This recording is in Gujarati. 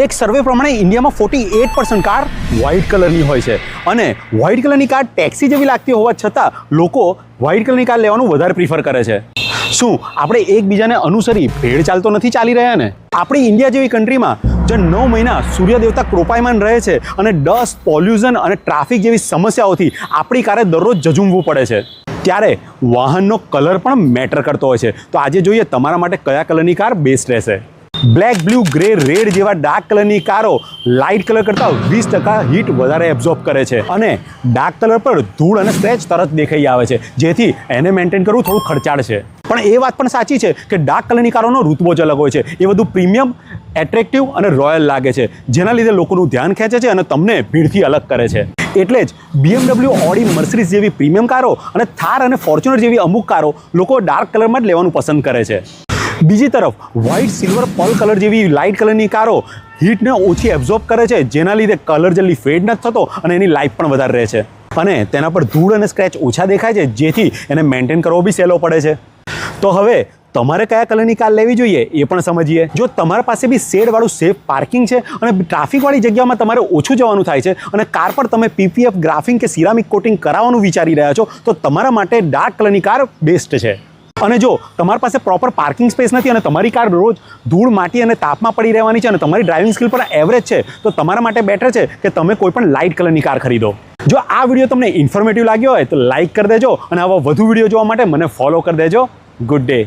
એક સર્વે પ્રમાણે ઇન્ડિયામાં 48% કાર વ્હાઇટ કલરની હોય છે અને વ્હાઇટ કલરની કાર ટેક્સી જેવી લાગતી હોવા છતાં લોકો વ્હાઇટ કલરની કાર લેવાનું વધારે પ્રિફર કરે છે. શું આપણે એકબીજાને અનુસરી ભેળ ચાલતો નથી ચાલી રહ્યા ને? આપણી ઇન્ડિયા જેવી કન્ટ્રીમાં જે 9 મહિના સૂર્ય દેવતા કૃપાયમાન રહે છે અને ડસ્ટ, પોલ્યુશન અને ટ્રાફિક જેવી સમસ્યાઓથી આપણી કારે દરરોજ ઝઝૂમવું પડે છે, ત્યારે વાહનનો કલર પણ મેટર કરતો હોય છે. તો આજે જોઈએ તમારા માટે કયા કલરની કાર બેસ્ટ રહેશે. બ્લેક, બ્લુ, ગ્રે, રેડ જેવા ડાર્ક કલરની કારો લાઇટ કલર કરતાં 20% હીટ વધારે એબ્ઝોર્બ કરે છે અને ડાર્ક કલર પર ધૂળ અને સ્ક્રેચ તરત દેખાઈ આવે છે, જેથી એને મેન્ટેન કરવું થોડું ખર્ચાળ છે. પણ એ વાત પણ સાચી છે કે ડાર્ક કલરની કારોનો રૂતબો જ અલગ હોય છે. એ બધું પ્રીમિયમ, એટ્રેક્ટિવ અને રોયલ લાગે છે, જેના લીધે લોકોનું ધ્યાન ખેંચે છે અને તમને ભીડથી અલગ કરે છે. એટલે જ BMW, ઓડી, મર્સિડીઝ જેવી પ્રીમિયમ કારો અને થાર અને ફોર્ચ્યુનર જેવી અમુક કારો લોકો ડાર્ક કલરમાં જ લેવાનું પસંદ કરે છે. બીજી તરફ વ્હાઇટ, સિલ્વર, પર્લ કલર જેવી લાઇટ કલરની કારો હીટને ઓછી એબ્ઝોર્બ કરે છે, જેના લીધે કલર જલ્દી ફેડ નથી થતો અને એની લાઈફ પણ વધારે રહે છે અને તેના પર ધૂળ અને સ્ક્રેચ ઓછા દેખાય છે, જેથી એને મેન્ટેન કરવો બી સહેલો પડે છે. તો હવે તમારે કયા કલરની કાર લેવી જોઈએ એ પણ સમજીએ. જો તમારા પાસે બી શેડવાળું સેફ પાર્કિંગ છે અને ટ્રાફિકવાળી જગ્યામાં તમારે ઓછું જવાનું થાય છે અને કાર પર તમે PPF, ગ્રાફિંગ કે સિરામિક કોટિંગ કરાવવાનું વિચારી રહ્યા છો, તો તમારા માટે ડાર્ક કલરની કાર બેસ્ટ છે. અને જો તમારી પાસે પ્રોપર પાર્કિંગ સ્પેસ નથી અને તમારી કાર રોજ ધૂળ, માટી અને તાપમાં પડી રહેવાની છે અને તમારી ડ્રાઇવિંગ સ્કિલ પણ એવરેજ છે, તો તમારા માટે બેટર છે કે તમે કોઈ પણ લાઇટ કલરની કાર ખરીદો. જો આ વિડીયો તમને ઇન્ફોર્મેટિવ લાગ્યો હોય તો લાઇક કરી દેજો અને આવા વધુ વિડીયો જોવા માટે મને ફોલો કરી દેજો. Good day.